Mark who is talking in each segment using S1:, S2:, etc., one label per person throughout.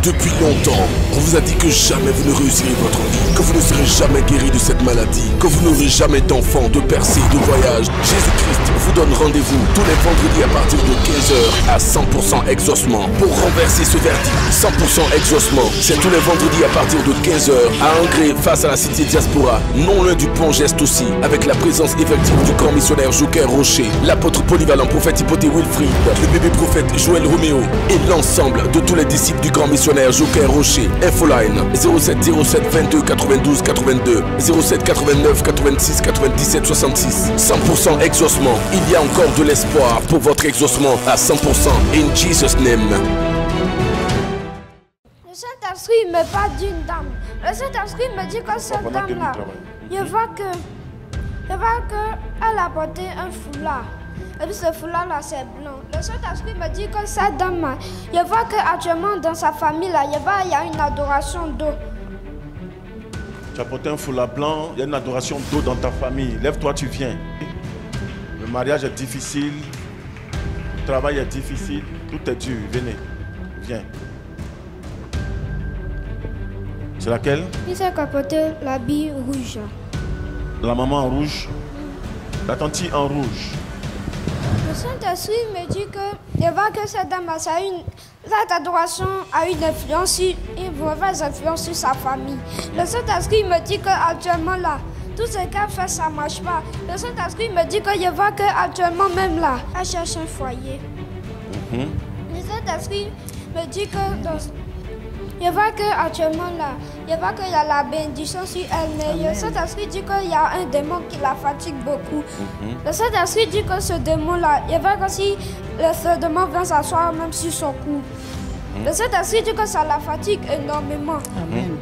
S1: Depuis longtemps, on vous a dit que jamais vous ne réussirez votre vie, que vous ne serez jamais guéri de cette maladie, que vous n'aurez jamais d'enfants, de percées, de voyages. Jésus-Christ vous donne rendez-vous tous les vendredis à partir de 15h à 100% exaucement. Pour renverser ce verdict, 100% exaucement, c'est tous les vendredis à partir de 15h à Angré face à la cité diaspora, non loin du pont Geste aussi, avec la présence effective du grand missionnaire Joker Rocher, l'apôtre polyvalent prophète Hypothé Wilfried, le bébé prophète Joël Roméo et l'ensemble de tous les disciples du grand missionnaire Joker Rocher. Infoline 07 07 22 92 82 07 89 86 97 66. 100% exaucement. Il y a encore de l'espoir pour votre exaucement à 100%. In Jesus' name.
S2: Le Saint-Esprit me parle d'une dame. Le Saint-Esprit me dit que cette dame-là, je vois qu'elle a porté un foulard. Et puis ce foulard-là, c'est blanc. Le Saint-Esprit me dit que cette dame-là, je vois qu'actuellement dans sa famille-là, il y a une adoration d'eau.
S3: Tu as porté un foulard blanc, il y a une adoration d'eau dans ta famille. Lève-toi, tu viens. Le mariage est difficile, le travail est difficile, tout est dur. Venez, viens. C'est laquelle?
S2: Il s'est porté l'habit rouge.
S3: La maman en rouge, la tante en rouge.
S2: Le Saint-Esprit me dit que je vois que cette dame, cette adoration a une influence, une mauvaise influence sur sa famille. Le Saint-Esprit me dit qu'actuellement là, tout ce qu'elle fait, ça ne marche pas. Le Saint-Esprit me dit que je vois qu'actuellement même là, elle cherche un foyer. Le Saint-Esprit me dit que je vois qu'actuellement là, je vois qu'il y a la bénédiction sur elle, mais le Saint-Esprit dit qu'il y a un démon qui la fatigue beaucoup. Le Saint-Esprit dit que ce démon-là, je vois que si ce démon vient s'asseoir même sur son cou, le Saint-Esprit dit que ça la fatigue énormément.
S4: Amen.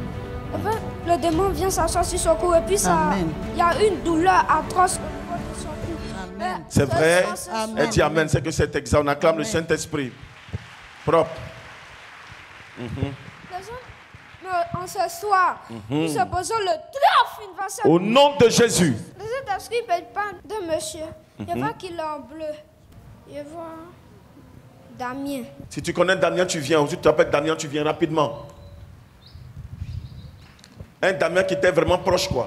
S2: Le démon vient s'asseoir sur son cou et puis il y a une douleur atroce au niveau de son cou.
S3: C'est vrai, elle dit Amen, c'est que cet examen, on acclame le Saint-Esprit. Propre.
S2: En ce soir, nous se posons le triomphe.
S3: Au nom de Jésus.
S2: Le Saint-Esprit ne parle pas de monsieur. Je vois qu'il est en bleu. Je vois Damien.
S3: Si tu connais Damien, tu viens. Ou si tu t'appelles Damien, tu viens rapidement. Un Damien qui était vraiment proche, quoi.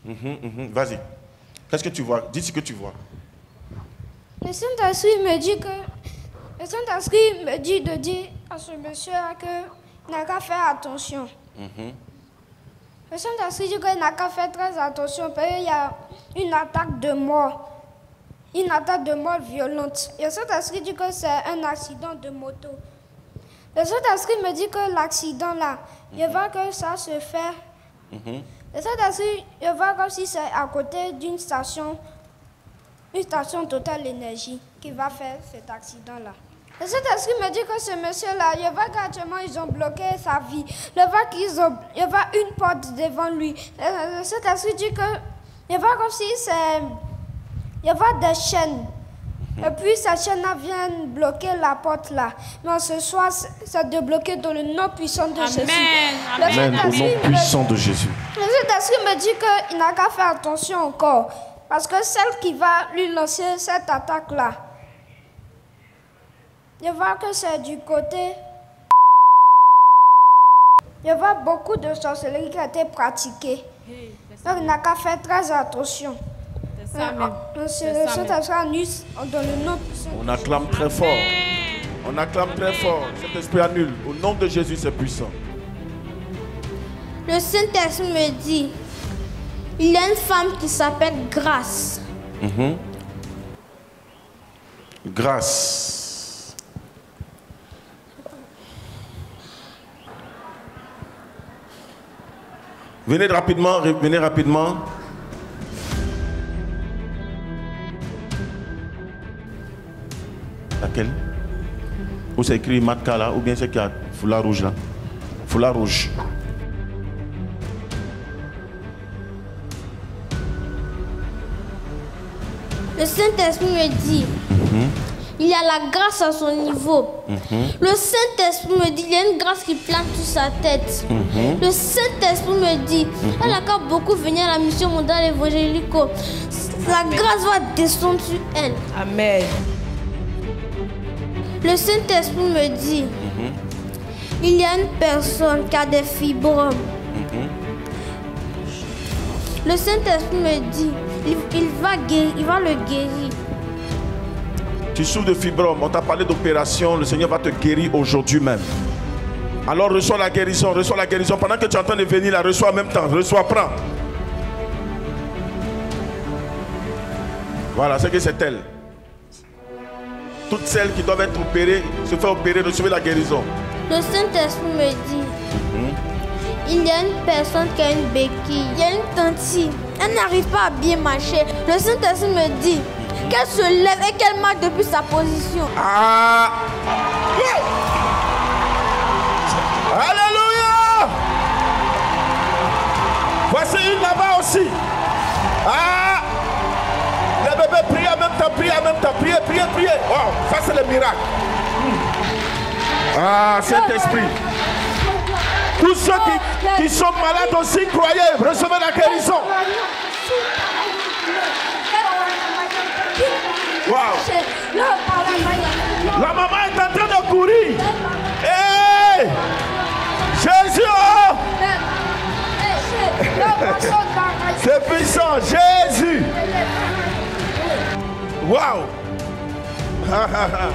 S3: Vas-y. Qu'est-ce que tu vois? Dis ce que tu vois.
S2: Le Saint-Esprit me dit que... Le Saint-Esprit me dit de dire à ce monsieur-là qu'il n'a qu'à faire attention. Le Saint-Esprit dit qu'il n'a qu'à faire très attention parce qu'il y a une attaque de mort. Une attaque de mort violente. Et le Saint-Esprit dit que c'est un accident de moto. Le Saint-Esprit me dit que l'accident là, je vois que ça se fait. Le Saint-Esprit, je vois comme si c'est à côté d'une station Total Énergie qui va faire cet accident-là. Le Saint-Esprit me dit que ce monsieur-là, je vois qu'actuellement ils ont bloqué sa vie. Je vois une porte devant lui. Le Saint-Esprit dit que je vois comme si c'est... Je vois des chaînes. Et puis cette chaîne-là vient bloquer la porte là. Mais ce soir, c'est débloqué dans le nom puissant de Jésus.
S3: Amen. Au nom puissant de Jésus.
S2: Le Saint-Esprit me dit qu'il n'a qu'à faire attention encore. Parce que celle qui va lui lancer cette attaque-là, je vois que c'est du côté... Je vois beaucoup de sorcellerie qui a été pratiquée. Donc il n'a qu'à faire très attention. C'est ça même. Dans le nom puissant.
S3: On acclame très fort. On acclame très fort. Cet esprit annule. Au nom de Jésus, c'est puissant.
S2: Le Saint-Esprit me dit... Il y a une femme qui s'appelle Grâce.
S3: Grâce. Venez rapidement, venez rapidement. Laquelle? Où c'est écrit Matka là, ou bien c'est qu'il y a foulard rouge là? Foulard rouge.
S2: Le Saint-Esprit me dit, il y a la grâce à son niveau. Le Saint-Esprit me dit, il y a une grâce qui plane sur sa tête. Le Saint-Esprit me dit, elle a qu'à beaucoup venir à la mission mondiale évangélique. La grâce va descendre sur elle.
S4: Amen.
S2: Le Saint-Esprit me dit, il y a une personne qui a des fibromes. Le Saint-Esprit me dit, il va le guérir.
S3: Tu souffres de fibrome, on t'a parlé d'opération, le Seigneur va te guérir aujourd'hui même. Alors reçois la guérison, reçois la guérison. Pendant que tu es en train de venir, la reçois en même temps, reçois, prends. Voilà, c'est que c'est elle. Toutes celles qui doivent être opérées, se faire opérer, recevez la guérison.
S2: Le Saint-Esprit me dit, il y a une personne qui a une béquille, il y a une tantine, elle n'arrive pas à bien marcher. Le Saint-Esprit me dit qu'elle se lève et qu'elle marche depuis sa position.
S3: Ah! Alléluia! Voici une là-bas aussi. Ah! Les bébés prient en même temps, prient en même temps, priez. Wow, ça c'est le miracle. Ah, Saint-Esprit. Tous ceux qui sont malades aussi, croyez, recevez la guérison. Wow. La maman est en train de courir. Hey! Jésus! Oh! C'est puissant, Jésus! Waouh!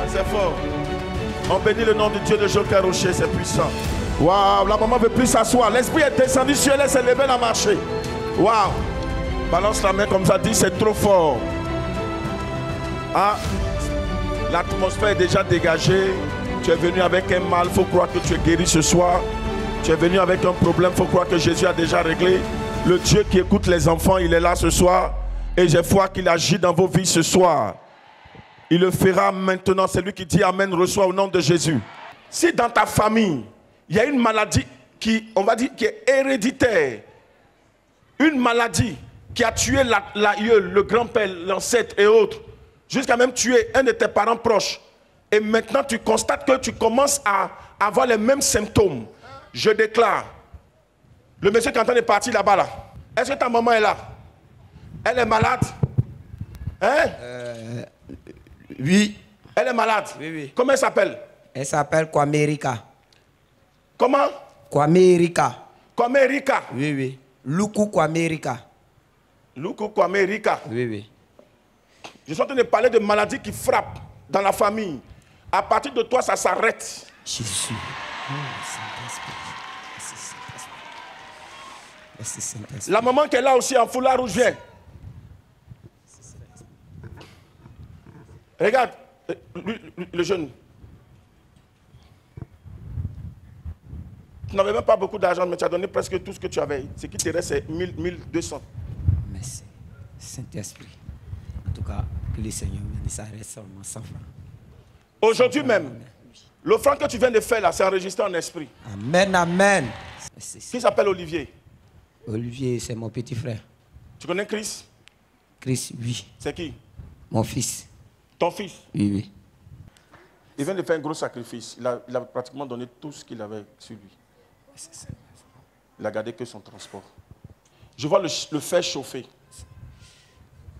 S3: C'est fort. On bénit le nom de Dieu de Joker Rocher, c'est puissant. Waouh, la maman ne veut plus s'asseoir. L'esprit est descendu sur elle, elle s'est levée, elle a marché. Waouh! Balance la main comme ça, dit c'est trop fort. Ah, l'atmosphère est déjà dégagée. Tu es venu avec un mal, il faut croire que tu es guéri ce soir. Tu es venu avec un problème, il faut croire que Jésus a déjà réglé. Le Dieu qui écoute les enfants, il est là ce soir. Et j'ai foi qu'il agit dans vos vies ce soir. Il le fera maintenant. C'est lui qui dit Amen, reçois au nom de Jésus. Si dans ta famille, il y a une maladie qui, on va dire, qui est héréditaire, une maladie qui a tué l'aïeul, le grand-père, l'ancêtre et autres, jusqu'à même tuer un de tes parents proches, et maintenant tu constates que tu commences à avoir les mêmes symptômes, je déclare, le monsieur qui est en train de partir là-bas, là, est-ce que ta maman est là? Elle est malade? Hein?
S4: Oui.
S3: Elle est malade?
S4: Oui.
S3: Comment elle s'appelle?
S4: Elle s'appelle Kwame Rika.
S3: Comment?
S4: Kwame Rika.
S3: Kwame Rika?
S4: Oui. Luku Kwame Rika.
S3: Luku Kwame Rika?
S4: Oui.
S3: Je suis en train de parler de maladies qui frappent dans la famille. À partir de toi, ça s'arrête.
S4: Jésus. Merci Saint-Esprit.
S3: La maman qui est là aussi en foulard rouge vient. Regarde, le jeune. Tu n'avais même pas beaucoup d'argent, mais tu as donné presque tout ce que tu avais. Ce qui te reste, c'est 1200.
S4: Merci Saint-Esprit. En tout cas, que le Seigneur me dise, ça reste seulement 100 francs.
S3: Aujourd'hui même, l'offrande que tu viens de faire là, c'est enregistré en esprit.
S4: Amen.
S3: Qui s'appelle Olivier?
S4: Olivier, c'est mon petit frère.
S3: Tu connais Chris?
S4: Chris, oui.
S3: C'est qui?
S4: Mon fils.
S3: Ton fils?
S4: Oui.
S3: Il vient de faire un gros sacrifice. Il a pratiquement donné tout ce qu'il avait sur lui. Il a gardé que son transport. Je vois le fer chauffer.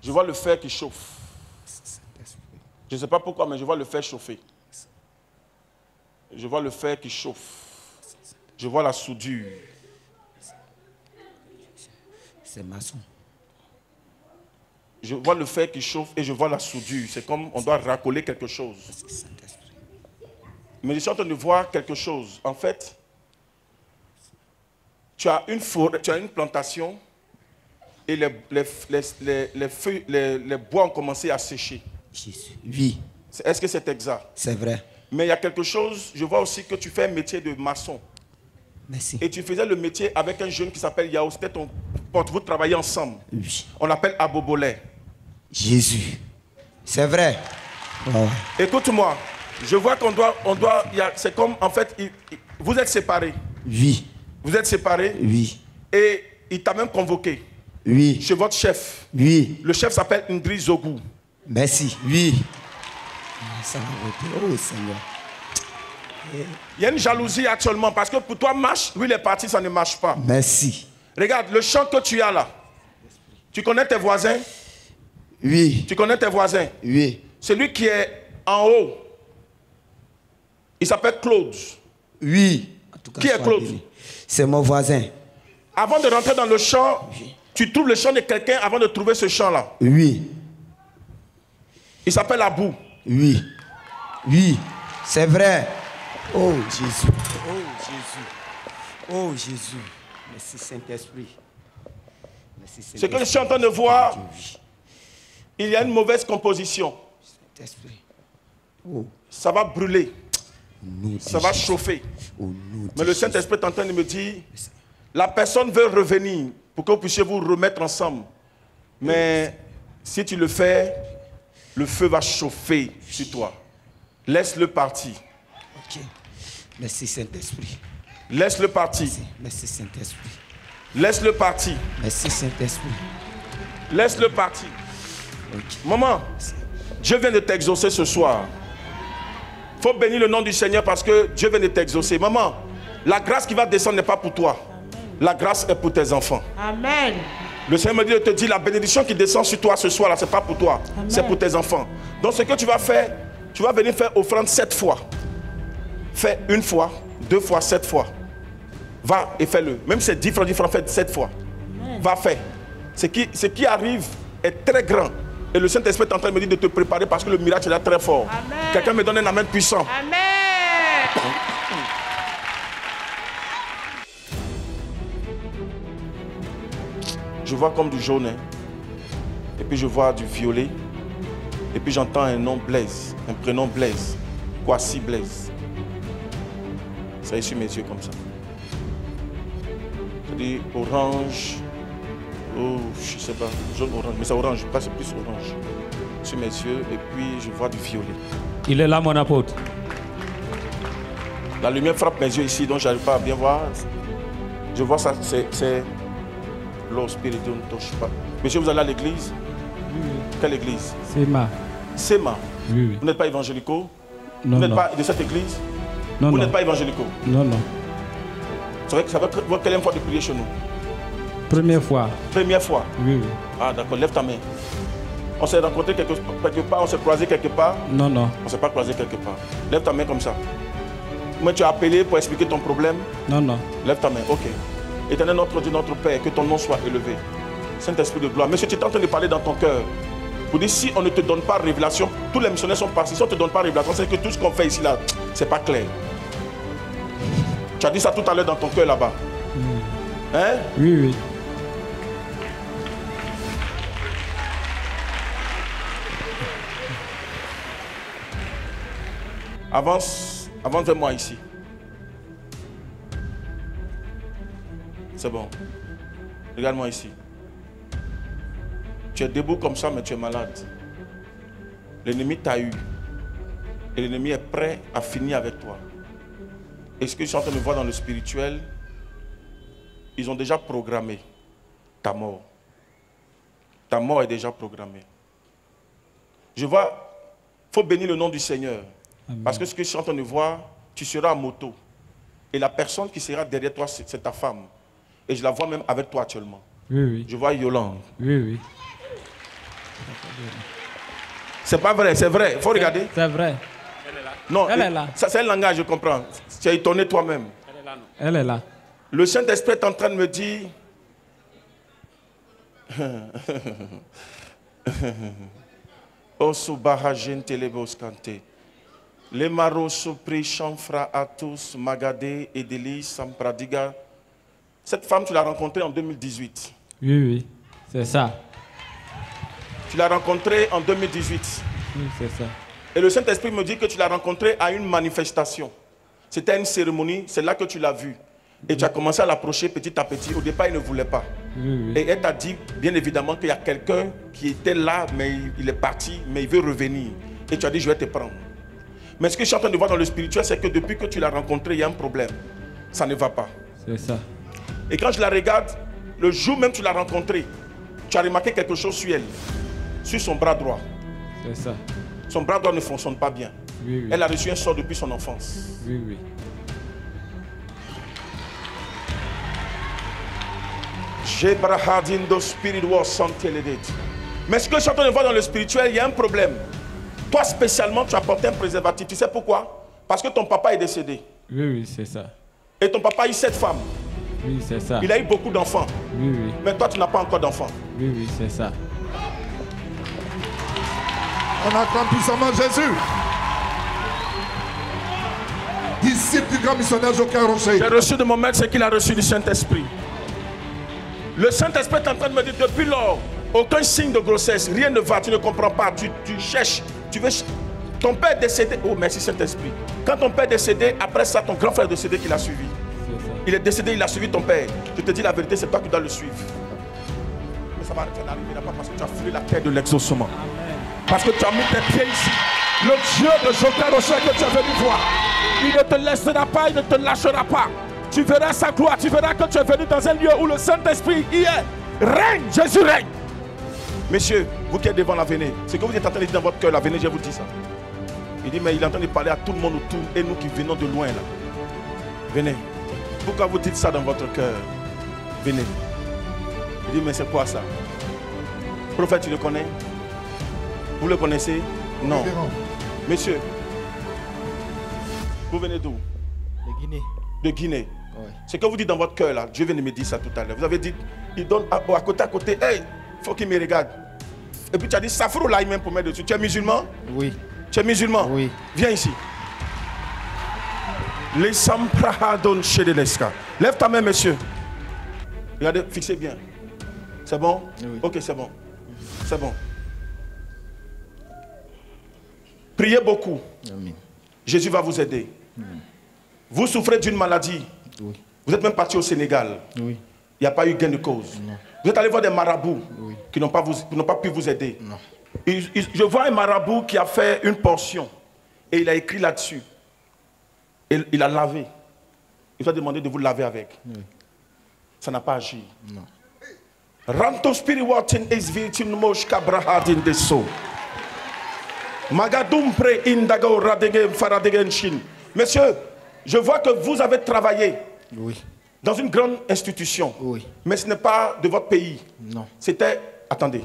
S3: Je vois le fer qui chauffe. Je ne sais pas pourquoi, mais je vois le fer chauffer. Je vois le fer qui chauffe. Je vois la soudure.
S4: C'est maçon.
S3: Je vois le fer qui chauffe et je vois la soudure. C'est comme on doit racoler quelque chose. Mais je suis en train de voir quelque chose. En fait, tu as une forêt, tu as une plantation et les feuilles, les bois ont commencé à sécher.
S4: Jésus. Oui.
S3: Est-ce que c'est exact?
S4: C'est vrai.
S3: Mais il y a quelque chose, je vois aussi que tu fais un métier de maçon.
S4: Merci.
S3: Et tu faisais le métier avec un jeune qui s'appelle Yao. C'était ton pote, vous travaillez ensemble.
S4: Oui.
S3: On l'appelle Abobolé.
S4: Jésus. C'est vrai. Oh.
S3: Écoute-moi, je vois c'est comme, en fait, vous êtes séparés.
S4: Oui.
S3: Vous êtes séparés.
S4: Oui.
S3: Et il t'a même convoqué.
S4: Oui.
S3: Chez votre chef.
S4: Oui.
S3: Le chef s'appelle Ndri Zogou.
S4: Merci. Oui. Ça va voter. Oh Seigneur.
S3: Il y a une jalousie actuellement parce que pour toi, marche, lui, il est parti, ça ne marche pas.
S4: Merci.
S3: Regarde, le champ que tu as là. Tu connais tes voisins?
S4: Oui.
S3: Tu connais tes voisins?
S4: Oui.
S3: Celui qui est en haut, Il s'appelle Claude.
S4: Oui. En tout cas,
S3: Qui est Claude?
S4: C'est mon voisin.
S3: Avant de rentrer dans le champ, tu trouves le champ de quelqu'un avant de trouver ce champ-là.
S4: Oui.
S3: Il s'appelle Abou.
S4: Oui. Oui. C'est vrai. Oh Jésus. Oh Jésus. Oh Jésus. Merci Saint-Esprit. Merci Saint-Esprit.
S3: Ce que je suis en train de voir, il y a une mauvaise composition.
S4: Saint-Esprit. Oh.
S3: Ça va brûler.
S4: Ça
S3: va chauffer. Mais le Saint-Esprit est en train de me dire, la personne veut revenir pour que vous puissiez vous remettre ensemble. Mais si tu le fais, le feu va chauffer sur toi. Laisse-le partir.
S4: Ok. Merci Saint-Esprit.
S3: Laisse-le partir.
S4: Merci Saint-Esprit.
S3: Laisse-le partir.
S4: Merci Saint-Esprit.
S3: Laisse-le partir.
S4: Okay.
S3: Maman, Dieu vient de t'exaucer ce soir. Il faut bénir le nom du Seigneur parce que Dieu vient de t'exaucer. Maman, la grâce qui va descendre n'est pas pour toi. La grâce est pour tes enfants.
S5: Amen.
S3: Le Seigneur me dit de te dire, la bénédiction qui descend sur toi ce soir, ce n'est pas pour toi. C'est pour tes enfants. Donc ce que tu vas faire, tu vas venir faire offrande 7 fois. Fais 1 fois, 2 fois, 7 fois. Va et fais-le. Même si c'est 10 francs, fais 7 fois. Amen. Va faire. Ce qui arrive est très grand. Et le Saint-Esprit est en train de me dire de te préparer parce que le miracle est là très fort. Quelqu'un me donne un amen puissant.
S5: Amen.
S3: Je vois comme du jaune. Hein. Et puis je vois du violet. Et puis j'entends un nom Blaise. Un prénom Blaise. Kwasi Blaise. Ça est sur mes yeux comme ça. C'est-à-dire orange. Oh, je sais pas, jaune orange, mais c'est orange, pas c'est plus orange sur mes yeux et puis je vois du violet.
S6: Il est là mon apôtre.
S3: La lumière frappe mes yeux ici donc j'arrive pas à bien voir. Je vois ça, c'est l'eau spirituelle ne touche pas. Monsieur, vous allez à l'église?
S6: Oui.
S3: Quelle église?
S6: Sema.
S3: Sema.
S6: Oui.
S3: Vous n'êtes pas évangélicaux?
S6: Non.
S3: Vous n'êtes pas de cette église?
S6: Non.
S3: Vous n'êtes pas évangélicaux?
S6: Non.
S3: C'est vrai que ça va quelle fois de prier chez nous?
S6: Première fois.
S3: Première fois?
S6: Oui.
S3: Ah d'accord, lève ta main. On s'est rencontrés quelque part, on s'est croisés quelque part?
S6: Non.
S3: On ne s'est pas croisés quelque part. Lève ta main comme ça. Moi tu as appelé pour expliquer ton problème?
S6: Non.
S3: Lève ta main, ok. Éternel notre Dieu, notre Père, que ton nom soit élevé. Saint-Esprit de gloire. Monsieur, tu es en train de parler dans ton cœur. Pour dire, si on ne te donne pas révélation, tous les missionnaires sont partis. Si on ne te donne pas révélation, c'est que tout ce qu'on fait ici, là, c'est pas clair. Tu as dit ça tout à l'heure dans ton cœur là-bas. Hein?
S6: Oui.
S3: Avance vers moi ici. C'est bon. Regarde-moi ici. Tu es debout comme ça, mais tu es malade. L'ennemi t'a eu. Et l'ennemi est prêt à finir avec toi. Et ce que je suis en train de voir dans le spirituel, ils ont déjà programmé ta mort. Ta mort est déjà programmée. Je vois, il faut bénir le nom du Seigneur. Amen. Parce que ce que je suis en train de voir, tu seras à moto. Et la personne qui sera derrière toi, c'est ta femme. Et je la vois même avec toi actuellement.
S6: Oui.
S3: Je vois Yolande.
S6: Oui.
S3: C'est pas vrai, c'est vrai. Il faut regarder.
S6: C'est vrai.
S3: Elle est là. Non,
S6: elle est là.
S3: Ça, c'est un langage, je comprends. Tu es étonné toi-même.
S6: Elle est là, non? Elle est là.
S3: Le Saint-Esprit est en train de me dire... Les maros supri chanfra à tous, Magadé et Délis, Sampradiga. Cette femme, tu l'as rencontrée en 2018.
S6: Oui, c'est ça.
S3: Tu l'as rencontrée en 2018.
S6: Oui, c'est ça.
S3: Et le Saint-Esprit me dit que tu l'as rencontrée à une manifestation. C'était une cérémonie, c'est là que tu l'as vue. Et tu as commencé à l'approcher petit à petit. Au départ, il ne voulait pas.
S6: Oui.
S3: Et elle t'a dit, bien évidemment, qu'il y a quelqu'un qui était là, mais il est parti, mais il veut revenir. Et tu as dit, je vais te prendre. Mais ce que je suis en train de voir dans le spirituel, c'est que depuis que tu l'as rencontré, il y a un problème. Ça ne va pas.
S6: C'est ça.
S3: Et quand je la regarde, le jour même où tu l'as rencontrée, tu as remarqué quelque chose sur elle, sur son bras droit.
S6: C'est ça.
S3: Son bras droit ne fonctionne pas bien.
S6: Oui.
S3: Elle a reçu un sort depuis son enfance.
S6: Oui.
S3: Mais ce que je suis en train de voir dans le spirituel, il y a un problème. Toi spécialement, tu as porté un préservatif. Tu sais pourquoi? Parce que ton papa est décédé.
S6: Oui, oui, c'est ça.
S3: Et ton papa a eu 7 femmes.
S6: Oui, c'est ça.
S3: Il a eu beaucoup d'enfants.
S6: Oui, oui.
S3: Mais toi, tu n'as pas encore d'enfants.
S6: Oui, oui, c'est ça.
S5: On acclame puissamment Jésus. Disciple du grand missionnaire Joker Rocher.
S3: J'ai reçu de mon maître ce qu'il a reçu du Saint-Esprit. Le Saint-Esprit est en train de me dire depuis lors, aucun signe de grossesse, rien ne va, tu ne comprends pas, tu cherches, tu veux. Ton père est décédé. Oh, merci Saint-Esprit. Quand ton père est décédé, après ça, ton grand frère est décédé qui l'a suivi. Il est décédé, il a suivi ton père. Je te dis la vérité, c'est toi qui dois le suivre. Mais ça n'arrivera pas parce que tu as foulé la terre de l'exaucement. Parce que tu as mis tes pieds ici. Le Dieu de Joker Rocher que tu es venu voir, il ne te laissera pas, il ne te lâchera pas. Tu verras sa gloire, tu verras que tu es venu dans un lieu où le Saint-Esprit y est. Règne, Jésus règne. Messieurs, vous qui êtes devant la venez, c'est que vous êtes en train de dire dans votre cœur, la venez, je vous dis ça. Il dit, mais il est en train de parler à tout le monde autour et nous qui venons de loin là. Venez. Pourquoi vous dites ça dans votre cœur? Venez. Il dit, mais c'est quoi ça? Prophète, tu le connais? Vous le connaissez? Non. Messieurs, vous venez d'où?
S7: De Guinée.
S3: De Guinée.
S7: Ouais.
S3: Ce que vous dites dans votre cœur là, Dieu vient de me dire ça tout à l'heure. Vous avez dit, il donne à côté, hey, faut qu'il me regarde. Et puis tu as dit, Safrou là, il même pour mettre dessus. Tu es musulman?
S7: Oui.
S3: Tu es musulman?
S7: Oui.
S3: Viens ici. Les Samprahadon Shedeneska. Lève ta main, monsieur. Regardez, fixez bien. C'est bon?
S7: Oui.
S3: Ok, c'est bon. C'est bon. Priez beaucoup.
S7: Amen.
S3: Jésus va vous aider. Vous souffrez d'une maladie.
S7: Oui.
S3: Vous êtes même parti au Sénégal.
S7: Oui.
S3: Il n'y a pas eu gain de cause.
S7: Non.
S3: Vous êtes allé voir des marabouts
S7: Oui.
S3: qui n'ont pas pu vous aider.
S7: Non.
S3: Je vois un marabout qui a fait une portion et il a écrit là-dessus. Et il a lavé. Il vous a demandé de vous laver avec.
S7: Oui.
S3: Ça n'a pas agi.
S7: Non.
S3: Ranto spiriwatin esvitin mosh kabrahadin deso. Magadumpre indago radegen faradegen shin. Monsieur, je vois que vous avez travaillé
S7: Oui.
S3: dans une grande institution.
S7: Oui.
S3: Mais ce n'est pas de votre pays.
S7: Non.
S3: C'était... Attendez.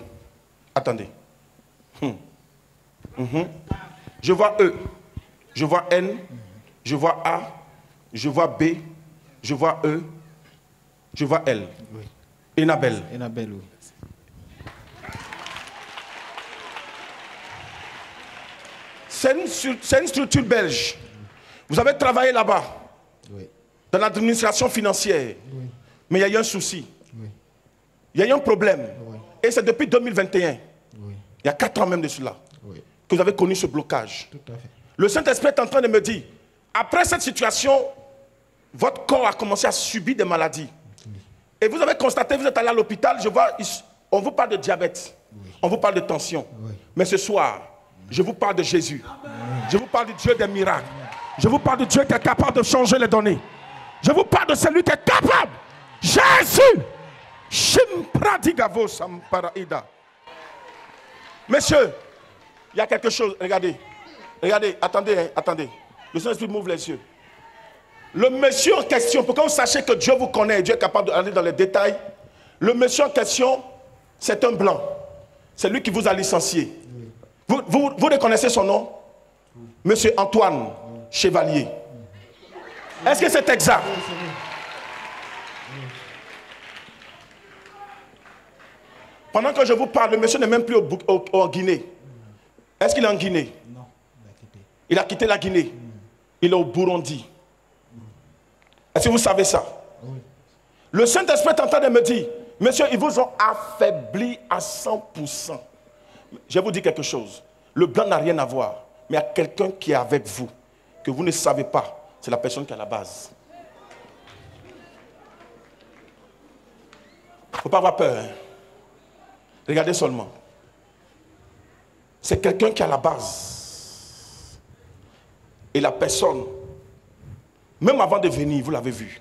S3: Attendez. Je vois E. Je vois N. Je vois A. Je vois B. Je vois E. Je vois L.
S7: Oui.
S3: Enabel.
S7: Enabel, oui.
S3: C'est une structure belge. Vous avez travaillé là-bas.
S7: Oui.
S3: Dans l'administration financière.
S7: Oui.
S3: Mais il y a eu un souci.
S7: Oui.
S3: Il y a eu un problème.
S7: Oui.
S3: Et c'est depuis 2021.
S7: Oui.
S3: Il y a 4 ans même de cela.
S7: Oui.
S3: Que vous avez connu ce blocage.
S7: Tout à fait.
S3: Le Saint-Esprit est en train de me dire, après cette situation, votre corps a commencé à subir des maladies. Oui. Et vous avez constaté, vous êtes allé à l'hôpital, je vois, on vous parle de diabète, oui. On vous parle de tension. Oui. Mais ce soir, je vous parle de Jésus. Amen. Je vous parle du Dieu des miracles. Amen. Je vous parle du Dieu qui est capable de changer les données. Je vous parle de celui qui est capable. Jésus. Shimpradigavo Samparaida. Messieurs, il y a quelque chose, regardez. Regardez, attendez, hein, attendez. Le Saint-Esprit m'ouvre les yeux. Le monsieur en question, pour que vous sachiez que Dieu vous connaît et Dieu est capable d'aller dans les détails, le monsieur en question, c'est un blanc. C'est lui qui vous a licencié. Oui. Vous reconnaissez son nom? Oui. Monsieur Antoine Chevalier. Est-ce que c'est exact? Pendant que je vous parle, le monsieur n'est même plus en Guinée. Est-ce qu'il est en Guinée?
S7: Non, il a quitté.
S3: Il a quitté la Guinée. Il est au Burundi. Est-ce que vous savez ça? Oui. Le Saint-Esprit est en train de me dire, monsieur, ils vous ont affaibli à 100%. Je vais vous dire quelque chose. Le blanc n'a rien à voir. Mais il y a quelqu'un qui est avec vous, que vous ne savez pas. C'est la personne qui est à la base. Il ne faut pas avoir peur. Hein? Regardez seulement. C'est quelqu'un qui est à la base. Et la personne, même avant de venir, vous l'avez vu.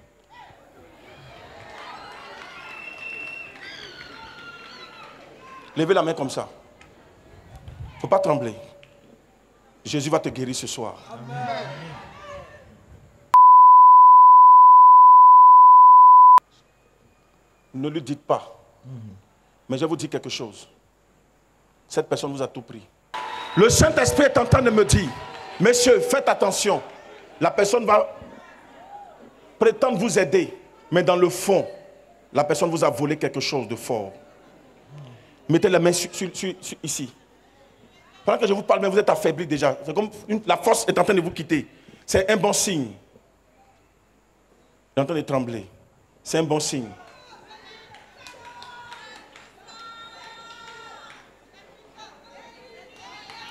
S3: Levez la main comme ça. Il ne faut pas trembler. Jésus va te guérir ce soir. Amen. Ne lui dites pas. Mais je vous dis quelque chose. Cette personne vous a tout pris. Le Saint-Esprit est en train de me dire, messieurs, faites attention. La personne va prétendre vous aider, mais dans le fond, la personne vous a volé quelque chose de fort. Mettez la main ici. Pendant que je vous parle, mais vous êtes affaibli déjà. C'est comme la force est en train de vous quitter. C'est un bon signe. Il est en train de trembler. C'est un bon signe.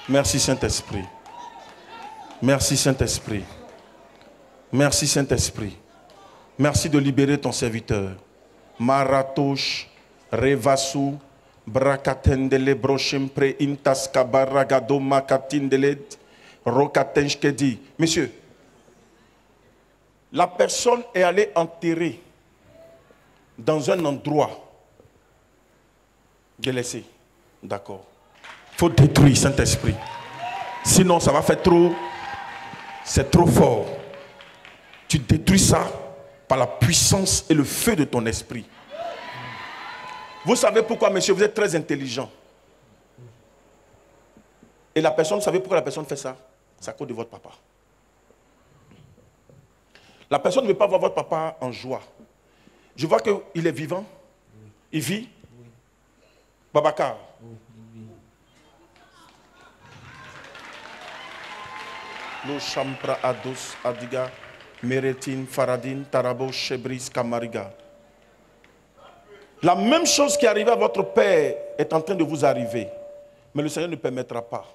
S3: Merci Saint-Esprit. Merci Saint-Esprit. Merci Saint-Esprit. Merci de libérer ton serviteur. Maratosh, Revasu, Brakatendele, Brochempre, Intaska, Baragado, Makatindele, Rokatenshkedi. Monsieur, la personne est allée enterrer dans un endroit délaissé. D'accord. Il faut détruire Saint-Esprit. Sinon, ça va faire trop. C'est trop fort. Tu détruis ça par la puissance et le feu de ton esprit. Vous savez pourquoi, monsieur, vous êtes très intelligent. Et la personne, vous savez pourquoi la personne fait ça? C'est à cause de votre papa. La personne ne veut pas voir votre papa en joie. Je vois qu'il est vivant. Il vit. Babacar. Lo Champra Ados Adiga Meretin Faradin Tarabo Chebris Kamariga. La même chose qui arrivait à votre père est en train de vous arriver. Mais le Seigneur ne permettra pas.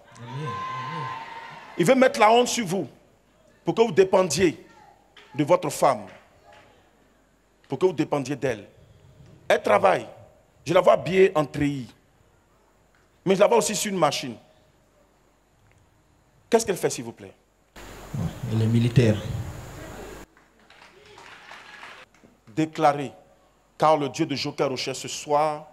S3: Il veut mettre la honte sur vous pour que vous dépendiez de votre femme. Pour que vous dépendiez d'elle. Elle travaille. Je la vois habillée en treillis. Mais je la vois aussi sur une machine. Qu'est-ce qu'elle fait, s'il vous plaît?
S7: Elle est militaire.
S3: Déclaré, car le Dieu de Joker Rocher ce soir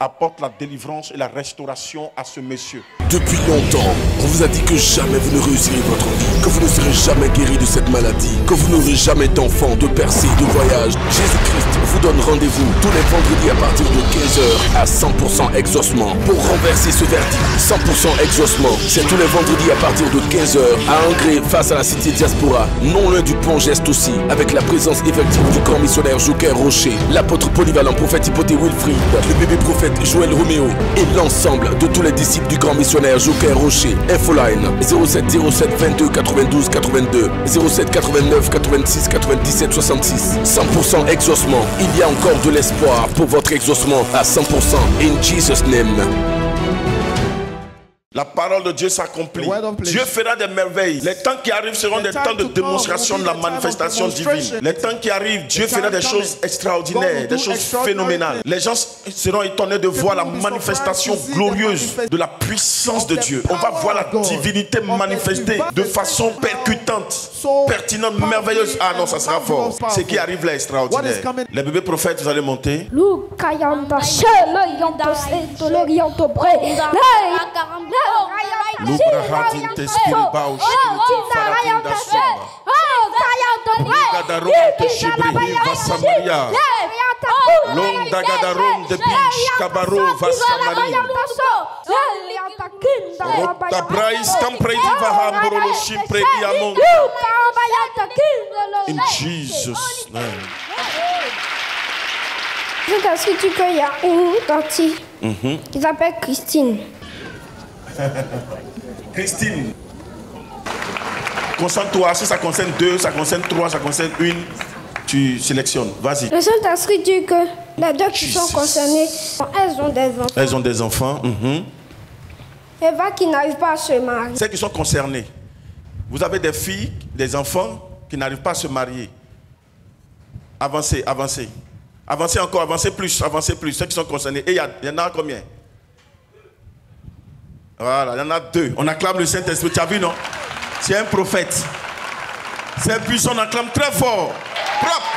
S3: apporte la délivrance et la restauration à ce monsieur.
S1: Depuis longtemps, on vous a dit que jamais vous ne réussirez votre vie, que vous ne serez jamais guéri de cette maladie, que vous n'aurez jamais d'enfants, de percées, de voyages. Jésus-Christ vous donne rendez-vous tous les vendredis à partir de 15h à 100% exaucement. Pour renverser ce verdict, 100% exaucement, c'est tous les vendredis à partir de 15h à Angré face à la cité diaspora, non loin du pont Geste aussi, avec la présence effective du grand missionnaire Joker Rocher, l'apôtre polyvalent prophète Hypothé Wilfried, le bébé prophète Joël Roméo et l'ensemble de tous les disciples du grand missionnaire Joker Rocher. Infoline 07 07 22 92 82 07 89 86 97 66. 100% exaucement. Il y a encore de l'espoir pour votre exaucement à 100%. In Jesus' name.
S3: La parole de Dieu s'accomplit. Dieu fera des merveilles. Les temps qui arrivent seront des temps de démonstration de la manifestation divine. Les temps qui arrivent, Dieu fera des choses extraordinaires, des choses phénoménales. Les gens seront étonnés de voir la manifestation glorieuse de la puissance de Dieu. On va voir la divinité manifestée de façon percutante, pertinente, merveilleuse. Ah non, ça sera fort. Ce qui arrive là est extraordinaire. Les bébés prophètes, vous allez monter. L'Ubrahadin t'espiribao shkiriti faradin da soma. Gadaron te shibrihi vasamaria. Londagadaron de bish kabaro vasamaria. Rota brais kampredi vahambro lo shimpredi amon. In Jesus' name.
S2: Est-ce que tu qu'il y a une tante qui s'appelle Christine?
S3: Christine, concentre-toi. Si ça concerne 2, ça concerne 3, ça concerne 1, tu sélectionnes. Vas-y.
S2: Le Saint-Esprit dit que les deux qui sont concernées, elles ont des enfants.
S3: Elles ont des enfants.
S2: Eva qui n'arrive pas à se marier.
S3: Celles qui sont concernées. Vous avez des filles, des enfants qui n'arrivent pas à se marier. Avancez, avancez. Avancez encore, avancez plus, avancez plus. Ceux qui sont concernés. Et il y en a combien? Voilà, il y en a 2. On acclame le Saint-Esprit. Tu as vu, non? C'est un prophète. C'est puissant, on acclame très fort. Propre.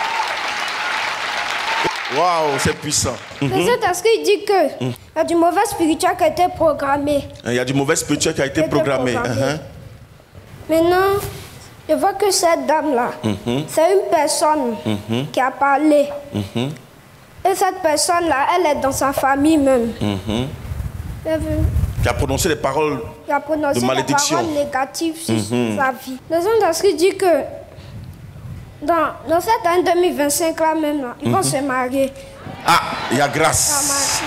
S3: Waouh, c'est puissant.
S2: Le Saint-Esprit dit que il y a du mauvais spirituel qui a été programmé.
S3: Il y a du mauvais spirituel qui a été programmé.
S2: Maintenant, je vois que cette dame-là, c'est une personne qui a parlé. Et cette personne-là, elle est dans sa famille même.
S3: Qui a prononcé des paroles
S2: il a prononcé des paroles négatives sur sa vie. Le Saint-Esprit dit que dans cette année 2025 là même, là, ils vont se marier.
S3: Ah, il y a grâce.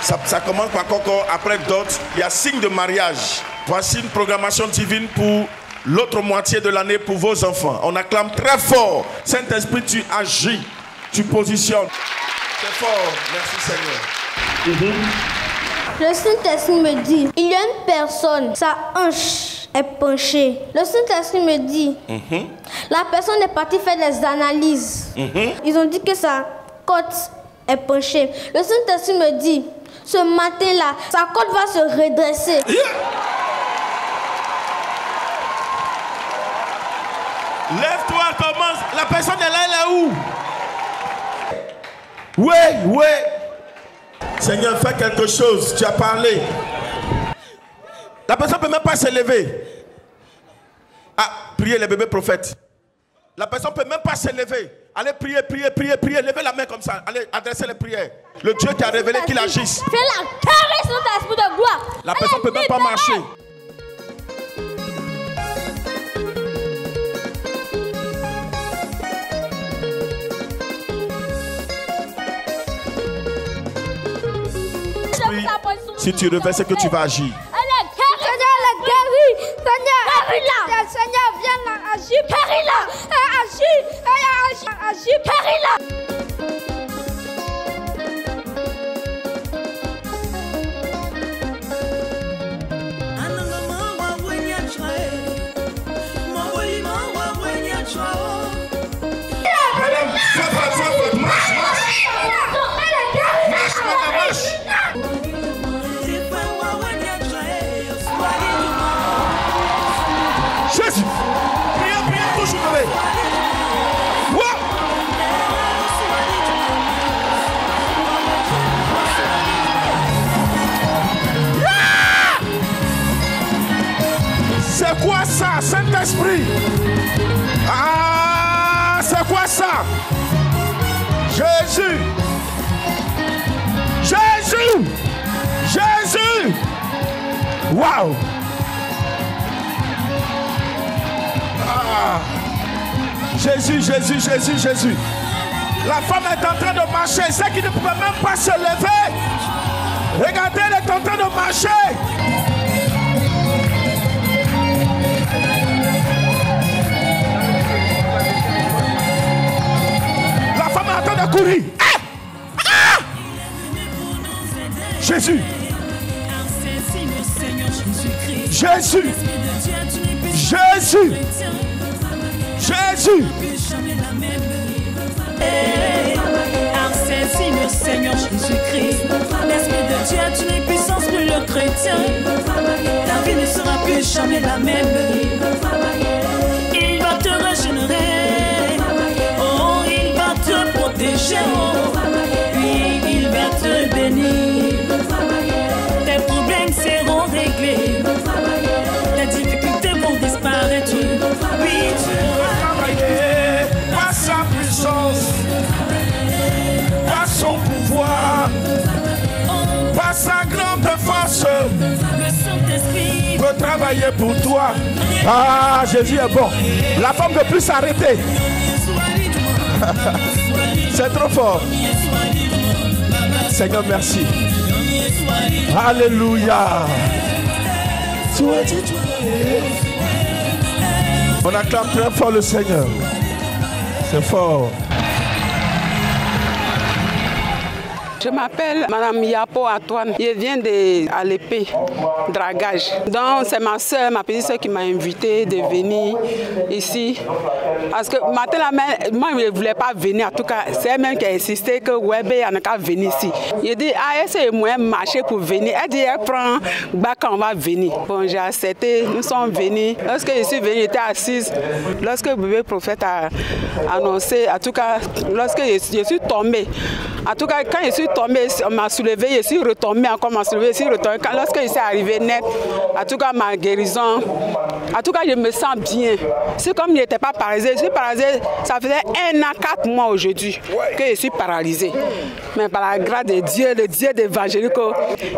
S3: Ça commence par Coco, après d'autres, il y a signe de mariage. Voici une programmation divine pour l'autre moitié de l'année pour vos enfants. On acclame très fort. Saint-Esprit, tu agis, tu positionnes. C'est fort, merci Seigneur.
S2: Le Saint-Esprit me dit, il y a une personne, sa hanche est penchée. Le Saint-Esprit me dit, la personne est partie faire des analyses. Ils ont dit que sa côte est penchée. Le Saint-Esprit me dit, ce matin-là, sa côte va se redresser.
S3: Lève-toi, commence. La personne est là, elle est où? Oui. Seigneur, fais quelque chose. Tu as parlé. La personne ne peut même pas se lever. Ah, priez les bébés prophètes. La personne ne peut même pas se lever. Allez prier. Levez la main comme ça. Allez adresser les prières. Le Dieu qui a révélé qu'il agisse.
S2: Fais la caresse de l'esprit de gloire.
S3: La personne ne peut même pas marcher. Si tu revers, c'est que tu vas agir.
S2: Seigneur, elle est guérie. Seigneur, Seigneur, viens là, agis. Agis.
S3: Jésus, priez, toujours levé. C'est quoi ça, Saint-Esprit? Ah, c'est quoi ça? Jésus. Waouh. Jésus. La femme est en train de marcher. Celle qui ne pouvait même pas se lever. Regardez, elle est en train de marcher. La femme est en train de courir. Jésus.
S8: Saint-Signe, Seigneur Jésus-Christ. L'Esprit de Dieu est une puissance pour le chrétien. Ta vie ne sera plus jamais la même. Il va te régénérer. Oh, il va te protéger. Oh, puis il va te bénir. Tes problèmes seront réglés. Tes difficultés vont disparaître. Oui, tu vas
S3: travailler par sa puissance, par son pouvoir, par sa grande force.
S8: le Saint-Esprit
S3: Peut travailler pour toi. Ah, Jésus est bon. La femme ne peut plus s'arrêter. C'est trop fort. Seigneur, merci. Alléluia. On acclame très fort le Seigneur. C'est fort.
S9: Je m'appelle Madame Yapo Antoine. Je viens à l'épée, dragage. Donc c'est ma soeur, ma petite soeur qui m'a invité de venir ici. Parce que matin, moi je ne voulais pas venir. En tout cas, c'est elle-même qui a insisté que Webé n'a qu'à venir ici. J'ai dit, essayez moi de marcher pour venir. Elle dit, elle prend quand on va venir. Bon, j'ai accepté, nous sommes venus. Lorsque je suis venue, j'étais assise. Lorsque le bébé prophète a annoncé, en tout cas, lorsque je suis tombée, en tout cas, quand je suis tombé, on m'a soulevé, je suis retombé, encore m'a soulevé, je suis retombé. Lorsque je suis arrivé net, en tout cas ma guérison, en tout cas je me sens bien. C'est comme je n'étais pas paralysé. Je suis paralysé, ça faisait 1 an, 4 mois aujourd'hui que je suis paralysé. Mais par la grâce de Dieu, le Dieu d'évangélico,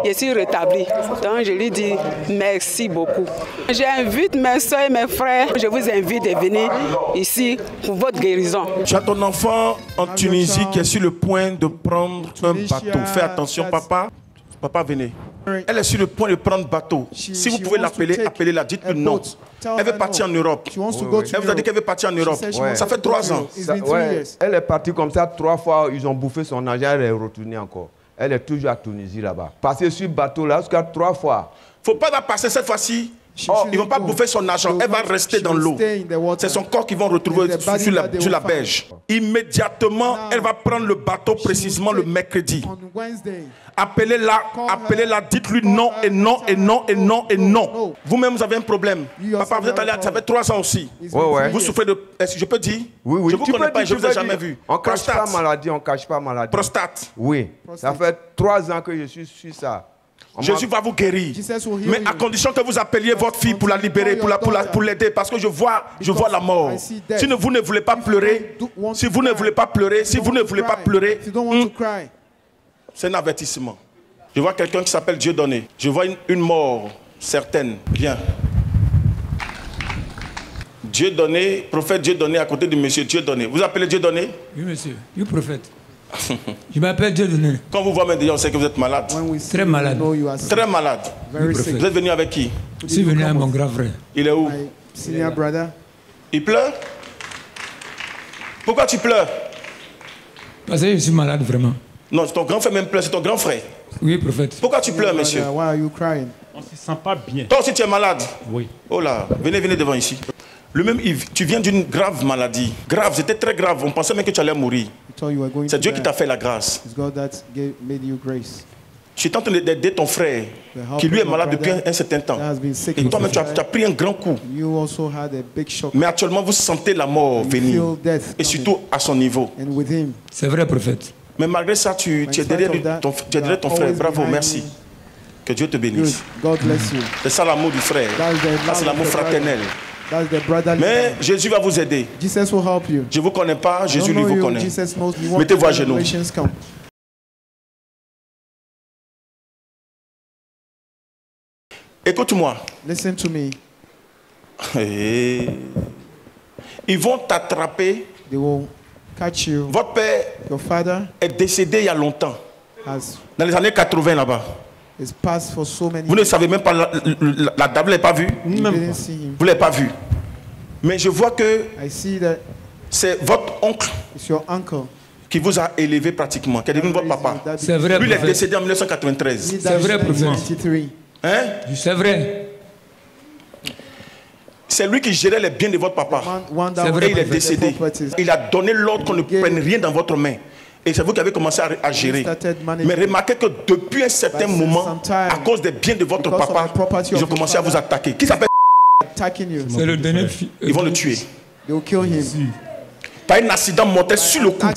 S9: je suis rétabli. Donc je lui dis merci beaucoup. J'invite mes soeurs et mes frères, je vous invite de venir ici pour votre guérison.
S3: Tu as ton enfant en Tunisie qui est sur le point de prendre un bateau. Fais attention, papa. Papa, venez. Elle est sur le point de prendre bateau. Si vous pouvez l'appeler, appelez-la, dites-le non. Elle veut partir en Europe. Elle vous a dit qu'elle veut partir en Europe. Ça fait 3 ans.
S10: Elle est partie comme ça 3 fois. Ils ont bouffé son argent. Elle est retournée encore. Elle est toujours à Tunisie là-bas. Passer sur le bateau là jusqu'à 3 fois.
S3: Il ne faut pas la passer cette fois-ci. Ils ne vont pas bouffer son argent. Elle va rester dans l'eau. C'est son corps qu'ils vont retrouver sur la berge. Immédiatement, elle va prendre le bateau précisément le mercredi. Appelez-la, dites-lui non et non et non et non et non. Vous-même, vous avez un problème. Papa, vous êtes allé, ça fait 3 ans aussi. Vous souffrez de... Est-ce que je peux dire?
S10: Oui.
S3: Je ne vous connais pas, je ne vous ai jamais vu.
S10: On ne cache pas maladie, on ne cache pas maladie.
S3: Prostate.
S10: Oui. Ça fait 3 ans que je suis sur ça.
S3: Jésus va vous guérir, mais à condition que vous appeliez votre fille pour la libérer, pour l'aider, parce que je vois la mort. Si vous ne voulez pas pleurer, si vous ne voulez pas pleurer, c'est un avertissement. Je vois quelqu'un qui s'appelle Dieudonné. Je vois une mort certaine. Viens. Dieudonné, prophète Dieudonné à côté de monsieur Dieudonné. Vous appelez Dieudonné?
S11: Oui, monsieur. Oui, prophète. Je m'appelle Dieudonné.
S3: Quand vous voyez maintenant, on sait que vous êtes malade.
S11: Très malade.
S3: Très malade. Vous êtes venu avec qui?
S11: Je suis venu avec mon grand frère.
S3: Il est où? Il pleure? Pourquoi tu pleures?
S11: Parce que je suis malade vraiment.
S3: Non, ton grand frère même pleure, c'est ton grand frère.
S11: Oui, prophète.
S3: Pourquoi tu pleures, monsieur?
S12: On ne se sent pas bien.
S3: Toi aussi tu es malade?
S12: Oui.
S3: Oh là, venez devant ici. Le même Yves, tu viens d'une grave maladie. Grave, c'était très grave. On pensait même que tu allais mourir. C'est Dieu qui t'a fait la grâce. Je suis en train d'aider ton frère, qui lui est malade depuis un certain temps. Et toi-même, tu as pris un grand coup. Mais actuellement, vous sentez la mort venir. Et surtout à son niveau.
S11: C'est vrai, prophète.
S3: Mais malgré ça, tu es derrière ton frère. Bravo, merci. Que Dieu te bénisse. C'est ça l'amour du frère. Ça, c'est l'amour fraternel. Mais Jésus va vous aider. Je ne vous connais pas, Jésus lui vous connaît. Mettez-vous à genoux. Écoute-moi.
S12: Listen to me.
S3: Ils vont t'attraper.
S12: Catch you.
S3: Votre père est décédé il y a longtemps. Dans les années 80 là-bas. Vous ne savez même pas, la dame, vous ne l'avez pas vu? Vous ne l'avez pas vu. Mais je vois que c'est votre oncle qui vous a élevé pratiquement, qui est devenu votre papa.
S11: C'est vrai,
S3: lui, il est décédé en 1993.
S11: C'est vrai, prophète.
S3: Hein?
S11: C'est vrai.
S3: C'est lui qui gérait les biens de votre papa.
S11: C'est vrai,
S3: et il est décédé. Il a donné l'ordre qu'on ne prenne rien dans votre main. Et c'est vous qui avez commencé à gérer. Mais remarquez que depuis un certain moment, à cause des biens de votre papa, ils ont commencé à vous attaquer. Qui s'appelle?
S11: C'est le dernier fils.
S3: Ils vont le tuer. Par un accident mortel sur le coup.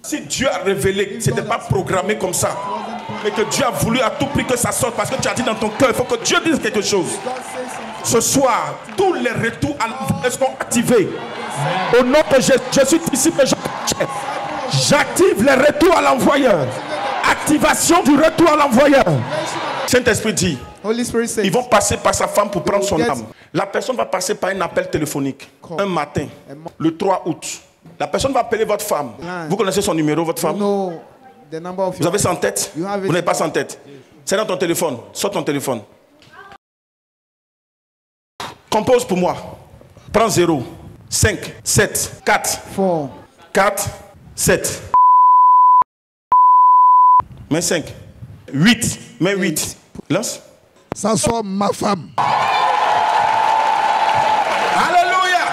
S3: Si Dieu a révélé, ce n'était pas programmé comme ça. Mais que Dieu a voulu à tout prix que ça sorte. Parce que tu as dit dans ton cœur, il faut que Dieu dise quelque chose. Ce soir, tous les retours seront activés. Au nom de Jésus, je suis ici, mais j'active les retours à l'envoyeur. Activation du retour à l'envoyeur. Saint-Esprit dit, ils vont passer par sa femme pour prendre son âme. La personne va passer par un appel téléphonique un matin, le 3 août. La personne va appeler votre femme. Vous connaissez son numéro, votre femme? Vous avez ça en tête? Vous n'avez pas ça en tête? C'est dans ton téléphone. Sors ton téléphone. Compose pour moi. Prends 0, 5, 7, 4, 4, 7. Mais 5. 8. Mais 8. Lance.
S5: Ça soit ma femme.
S3: Alléluia.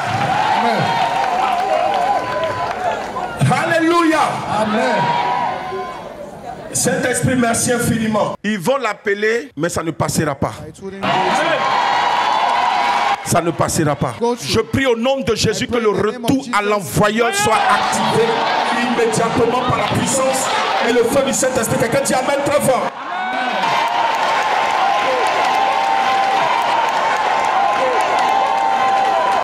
S3: Amen. Alléluia.
S5: Amen.
S3: Saint-Esprit, merci infiniment. Ils vont l'appeler, mais ça ne passera pas. Ça ne passera pas.
S13: Je prie au nom de Jésus que le retour à l'envoyeur soit activé immédiatement par la puissance et le feu du Saint-Esprit. Quelqu'un dit Amen très fort.